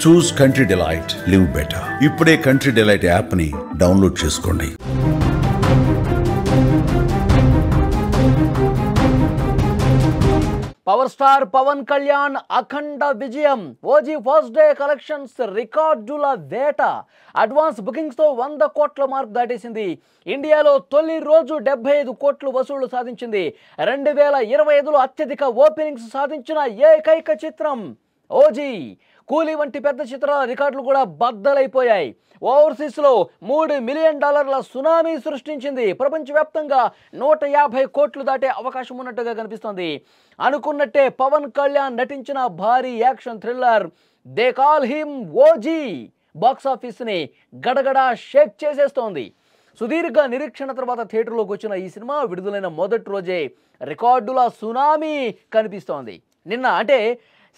చూస్ country delight, live better. ఇప్పుడే country delight app ని download చేసుకోండి. పవర్ స్టార్ పవన్ కళ్యాణ్ అఖండ విజయం. ఓజీ ఫస్ట్ డే కలెక్షన్స్ రికార్డుల వేట. అడ్వాన్స్ బుకింగ్స్ తో 100 కోట్ల మార్క్ దాటేసింది. ఇండియాలో తొలి రోజు 75 కోట్లు వసూళ్లు సాధించింది. 2025లో అత్యధిక ఓపెనింగ్స్ సాధించిన ఏకైక చిత్రం ఓజీ. కూలీ వంటి పెద్ద చిత్రాల రికార్డులు కూడా బద్దలైపోయాయి. ఓవర్సీస్ లో $3 మిలియన్ సునామీ సృష్టించింది. ప్రపంచవ్యాప్తంగా 150 కోట్లు దాటే అవకాశం ఉన్నట్టుగా కనిపిస్తోంది. అనుకున్నట్టే పవన్ కళ్యాణ్ నటించిన భారీ action thriller they call him OG box office ని గడగడా షేక్ చేసేస్తోంది. సుదీర్ఘ నిరీక్షణ తర్వాత థియేటర్లోకి వచ్చిన ఈ సినిమా విడుదలైన మొదటి రోజే రికార్డుల సునామీ కనిపిస్తోంది. నిన్న అంటే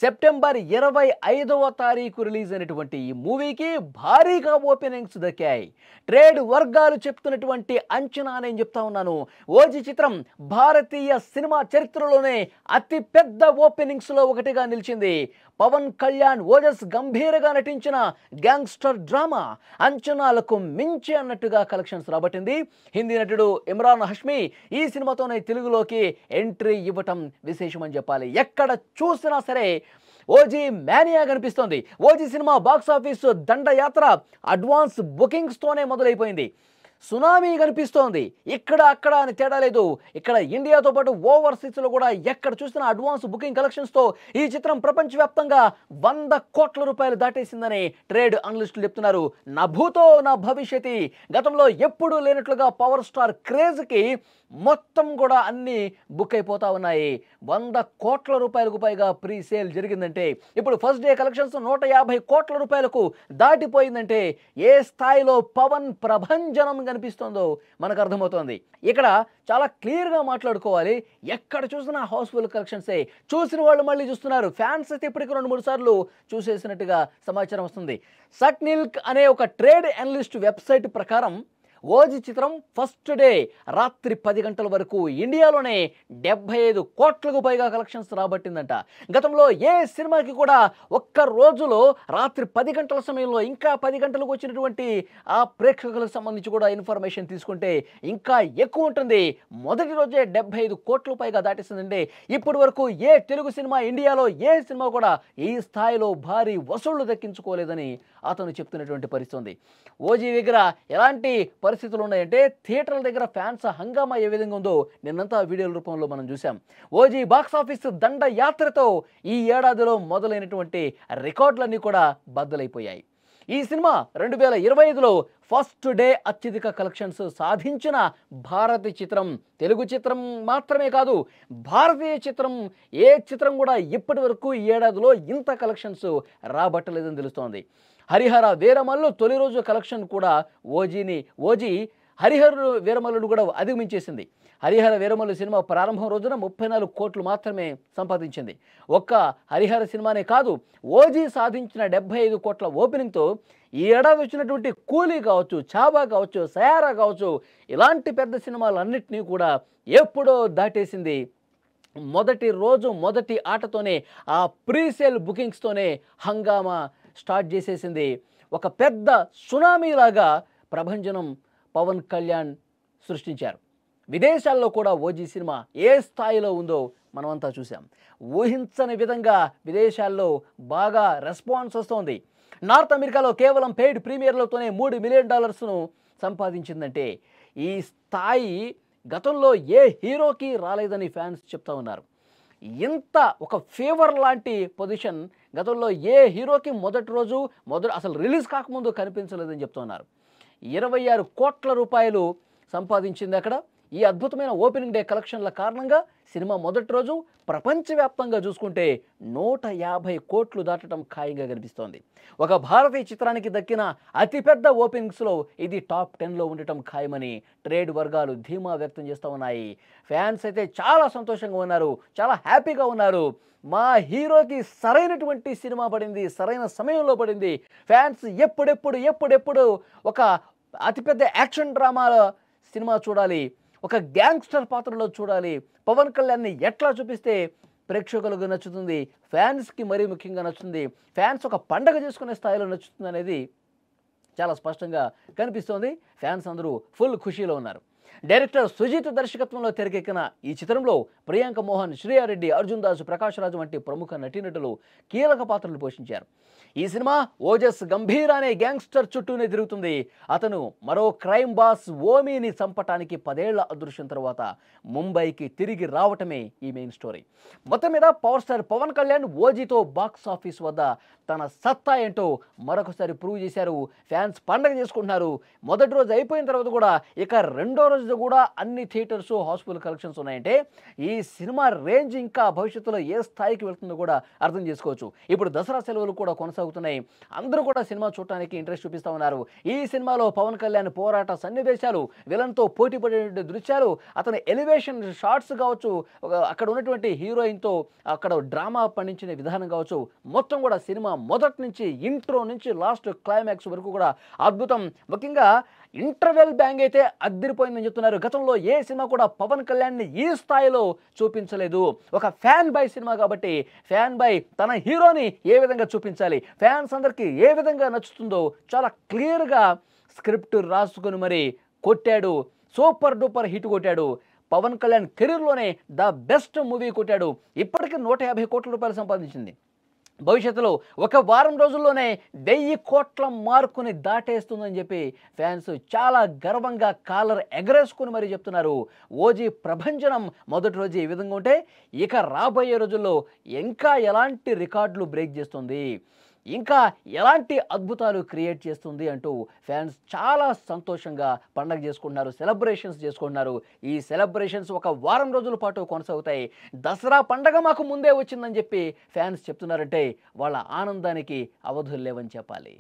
సెప్టెంబర్ 25వ తారీఖు రిలీజ్ అయినటువంటి ఈ మూవీకి భారీగా ఓపెనింగ్స్ దక్కాయి. ట్రేడ్ వర్గాలు చెప్తున్నటువంటి అంచనా నేను చెప్తా ఉన్నాను. ఓజీ చిత్రం భారతీయ సినిమా చరిత్రలోనే అతి పెద్ద ఓపెనింగ్స్లో ఒకటిగా నిలిచింది. పవన్ కళ్యాణ్ ఓజస్ గంభీరగా నటించిన గ్యాంగ్స్టర్ డ్రామా అంచనాలకు మించి అన్నట్టుగా కలెక్షన్స్ రాబట్టింది. హిందీ నటుడు ఇమ్రాన్ హష్మీ ఈ సినిమాతోనే తెలుగులోకి ఎంట్రీ ఇవ్వటం విశేషమని చెప్పాలి. ఎక్కడ చూసినా సరే ఓజీ మేనియా కనిపిస్తోంది. ఓజీ సినిమా బాక్సాఫీస్ దండయాత్ర అడ్వాన్స్ బుకింగ్స్తోనే మొదలైపోయింది. సునామీ కనిపిస్తోంది. ఇక్కడ అక్కడ అని తేడా లేదు. ఇక్కడ ఇండియాతో పాటు ఓవర్సీస్లో కూడా ఎక్కడ చూసినా అడ్వాన్స్ బుకింగ్ కలెక్షన్స్తో ఈ చిత్రం ప్రపంచవ్యాప్తంగా 100 కోట్ల రూపాయలు దాటేసిందని ట్రేడ్ అనలిస్టులు చెప్తున్నారు. నా భూతో నా భవిష్యతి. గతంలో ఎప్పుడూ లేనట్లుగా పవర్ స్టార్ క్రేజ్కి మొత్తం కూడా అన్నీ బుక్ అయిపోతా ఉన్నాయి. 100 కోట్ల రూపాయలకు పైగా ప్రీ సేల్ జరిగిందంటే, ఇప్పుడు ఫస్ట్ డే కలెక్షన్స్ 150 కోట్ల రూపాయలకు దాటిపోయిందంటే ఏ స్థాయిలో పవన్ ప్రభంజనం కనిపిస్తుందో మనకు అర్థమవుతోంది. ఇక్కడ చాలా క్లియర్గా మాట్లాడుకోవాలి. ఎక్కడ చూసినా హౌస్ఫుల్ కలెక్షన్సే. చూసిన వాళ్ళు మళ్ళీ చూస్తున్నారు. ఫ్యాన్స్ అయితే ఇప్పటికి 2-3 సార్లు చూసేసినట్టుగా సమాచారం వస్తుంది. సట్నిల్క్ అనే ఒక ట్రేడ్ అనలిస్ట్ వెబ్సైట్ ప్రకారం ఓజీ చిత్రం ఫస్ట్ డే రాత్రి 10 గంటల వరకు ఇండియాలోనే 75 కోట్లకు పైగా కలెక్షన్స్ రాబట్టిందంట. గతంలో ఏ సినిమాకి కూడా ఒక్క రోజులో రాత్రి 10 గంటల సమయంలో ఇంకా 10 గంటలకు వచ్చినటువంటి ఆ ప్రేక్షకులకు సంబంధించి కూడా ఇన్ఫర్మేషన్ తీసుకుంటే ఇంకా ఎక్కువ ఉంటుంది. మొదటి రోజే 75 కోట్ల పైగా దాటేసిందంటే ఇప్పటి వరకు ఏ తెలుగు సినిమా ఇండియాలో ఏ సినిమా కూడా ఈ స్థాయిలో భారీ వసూళ్లు దక్కించుకోలేదని అతను చెప్తున్నటువంటి పరిస్థితి ఉంది. ఓజీ దగ్గర ఎలాంటి పరిస్థితులు ఉన్నాయంటే థియేటర్ల దగ్గర ఫ్యాన్స్ హంగామా ఏ విధంగా ఉందో నిన్నంతా వీడియోల రూపంలో మనం చూసాం. ఓజీ బాక్సాఫీస్ దండ యాత్రతో ఈ ఏడాదిలో మొదలైనటువంటి రికార్డులన్నీ కూడా బద్దలైపోయాయి. ఈ సినిమా 2025లో ఫస్ట్ డే అత్యధిక కలెక్షన్స్ సాధించిన భారతీయ చిత్రం. తెలుగు చిత్రం మాత్రమే కాదు, భారతీయ చిత్రం ఏ చిత్రం కూడా ఇప్పటి వరకు ఈ ఏడాదిలో ఇంత కలెక్షన్స్ రాబట్టలేదని తెలుస్తోంది. హరిహర వీరమల్లు తొలి రోజు కలెక్షన్ కూడా ఓజీ హరిహర వీరమల్లును కూడా అధిగమించేసింది. హరిహర వీరమల్లు సినిమా ప్రారంభం రోజున 34 కోట్లు మాత్రమే సంపాదించింది. ఒక్క హరిహర సినిమానే కాదు, ఓజీ సాధించిన 75 కోట్ల ఓపెనింగ్తో ఈ ఏడాది వచ్చినటువంటి కూలీ కావచ్చు, చాబా కావచ్చు, సయారా కావచ్చు, ఇలాంటి పెద్ద సినిమాలన్నింటినీ కూడా ఎప్పుడో దాటేసింది. మొదటి రోజు మొదటి ఆటతోనే ఆ ప్రీసేల్ బుకింగ్స్తోనే హంగామా స్టార్ట్ చేసేసింది. ఒక పెద్ద సునామీలాగా ప్రభంజనం పవన్ కళ్యాణ్ సృష్టించారు. విదేశాల్లో కూడా ఓజీ సినిమా ఏ స్థాయిలో ఉందో మనమంతా చూసాం. ఊహించని విధంగా విదేశాల్లో బాగా రెస్పాన్స్ వస్తోంది. నార్త్ అమెరికాలో కేవలం పెయిడ్ ప్రీమియర్లతోనే $3 మిలియన్ సంపాదించిందంటే ఈ స్థాయి గతంలో ఏ హీరోకి రాలేదని ఫ్యాన్స్ చెప్తా ఉన్నారు. ఇంత ఒక ఫేవర్ లాంటి పొజిషన్ గతంలో ఏ హీరోకి మొదటి రోజు అసలు రిలీజ్ కాకముందు కనిపించలేదని చెప్తున్నారు. 26 కోట్ల రూపాయలు సంపాదించింది అక్కడ. ఈ అద్భుతమైన ఓపెనింగ్ డే కలెక్షన్ల కారణంగా సినిమా మొదటి రోజు ప్రపంచవ్యాప్తంగా చూసుకుంటే 150 కోట్లు దాటడం ఖాయంగా కనిపిస్తోంది. ఒక భారతీయ చిత్రానికి దక్కిన అతిపెద్ద ఓపెనింగ్స్లో ఇది టాప్ 10లో ఉండటం ఖాయమని ట్రేడ్ వర్గాలు ధీమా వ్యక్తం చేస్తూ ఉన్నాయి. ఫ్యాన్స్ అయితే చాలా సంతోషంగా ఉన్నారు, చాలా హ్యాపీగా ఉన్నారు. మా హీరోకి సరైనటువంటి సినిమా పడింది, సరైన సమయంలో పడింది. ఫ్యాన్స్ ఎప్పుడెప్పుడు ఒక అతిపెద్ద యాక్షన్ డ్రామా సినిమా చూడాలి, ఒక గ్యాంగ్స్టర్ పాత్రలో చూడాలి, పవన్ కళ్యాణ్ని ఎట్లా చూపిస్తే ప్రేక్షకులకు నచ్చుతుంది, ఫ్యాన్స్కి మరీ ముఖ్యంగా నచ్చుతుంది, ఫ్యాన్స్ ఒక పండగ చేసుకునే స్థాయిలో నచ్చుతుంది అనేది చాలా స్పష్టంగా కనిపిస్తోంది. ఫ్యాన్స్ అందరూ ఫుల్ ఖుషీలో ఉన్నారు. డైరెక్టర్ సుజిత్ దర్శకత్వంలో తెరకెక్కిన ఈ చిత్రంలో ప్రియాంక మోహన్, శ్రీయారెడ్డి, అర్జున్ దాస్, ప్రకాష్ రాజు వంటి ప్రముఖ నటీనటులు కీలక పాత్రలు పోషించారు. ఈ సినిమా ఓజస్ గంభీర్ అనే గ్యాంగ్స్టర్ చుట్టూనే తిరుగుతుంది. అతను మరో క్రైమ్ బాస్ ఓమీని చంపటానికి 10 ఏళ్ల అదృశ్యం తర్వాత ముంబైకి తిరిగి రావటమే ఈ మెయిన్ స్టోరీ. మొత్తం మీద పవర్ స్టార్ పవన్ కళ్యాణ్ ఓజీతో బాక్స్ ఆఫీస్ వద్ద తన సత్తా ఏంటో మరొకసారి ప్రూవ్ చేశారు. ఫ్యాన్స్ పండగ చేసుకుంటున్నారు. మొదటి రోజు అయిపోయిన తర్వాత కూడా ఇక రెండో రోజు కూడా అన్ని థియేటర్స్, హౌస్ఫుల్ కలెక్షన్స్ ఉన్నాయంటే ఈ సినిమా రేంజ్ ఇంకా భవిష్యత్తులో ఏ స్థాయికి వెళ్తుందో కూడా అర్థం చేసుకోవచ్చు. ఇప్పుడు దసరా సెలవులు కూడా కొనసాగుతున్నాయి. అందరూ కూడా సినిమా చూడటానికి ఇంట్రెస్ట్ చూపిస్తూ ఉన్నారు. ఈ సినిమాలో పవన్ కళ్యాణ్ పోరాట సన్నివేశాలు, విలన్తో పోటీ పడే దృశ్యాలు, అతని ఎలివేషన్ షాట్స్ కావచ్చు, అక్కడ ఉన్నటువంటి హీరోయిన్తో అక్కడ డ్రామా పండించిన విధానం కావచ్చు, మొత్తం కూడా సినిమా మొదటి నుంచి ఇంట్రో నుంచి లాస్ట్ క్లైమాక్స్ వరకు కూడా అద్భుతం. ముఖ్యంగా ఇంటర్వెల్ బ్యాంగ్ అయితే అద్దరిపోయిందని చెప్తున్నారు. గతంలో ఏ సినిమా కూడా పవన్ కళ్యాణ్ని ఈ స్థాయిలో చూపించలేదు. ఒక ఫ్యాన్ బై సినిమా కాబట్టి ఫ్యాన్ బై తన హీరోని ఏ విధంగా చూపించాలి, ఫ్యాన్స్ అందరికీ ఏ విధంగా నచ్చుతుందో చాలా క్లియర్గా స్క్రిప్ట్ రాసుకుని మరి కొట్టాడు. సూపర్ డూపర్ హిట్ కొట్టాడు. పవన్ కళ్యాణ్ కెరీర్లోనే ద బెస్ట్ మూవీ కొట్టాడు. ఇప్పటికీ 150 కోట్ల రూపాయలు సంపాదించింది. భవిష్యత్తులో ఒక వారం రోజుల్లోనే 1000 కోట్ల మార్కుని దాటేస్తుందని చెప్పి ఫ్యాన్స్ చాలా గర్వంగా కాలర్ ఎగరేసుకుని మరీ చెప్తున్నారు. ఓజీ ప్రభంజనం మొదటి రోజు ఈ విధంగా ఉంటే ఇక రాబోయే రోజుల్లో ఇంకా ఎలాంటి రికార్డులు బ్రేక్ చేస్తుంది, ఇంకా ఎలాంటి అద్భుతాలు క్రియేట్ చేస్తుంది అంటూ ఫ్యాన్స్ చాలా సంతోషంగా పండగ చేసుకుంటున్నారు, సెలబ్రేషన్స్ చేసుకుంటున్నారు. ఈ సెలబ్రేషన్స్ ఒక వారం రోజుల పాటు కొనసాగుతాయి. దసరా పండగ మాకు ముందే వచ్చిందని చెప్పి ఫ్యాన్స్ చెప్తున్నారంటే వాళ్ళ ఆనందానికి అవధులు లేవని చెప్పాలి.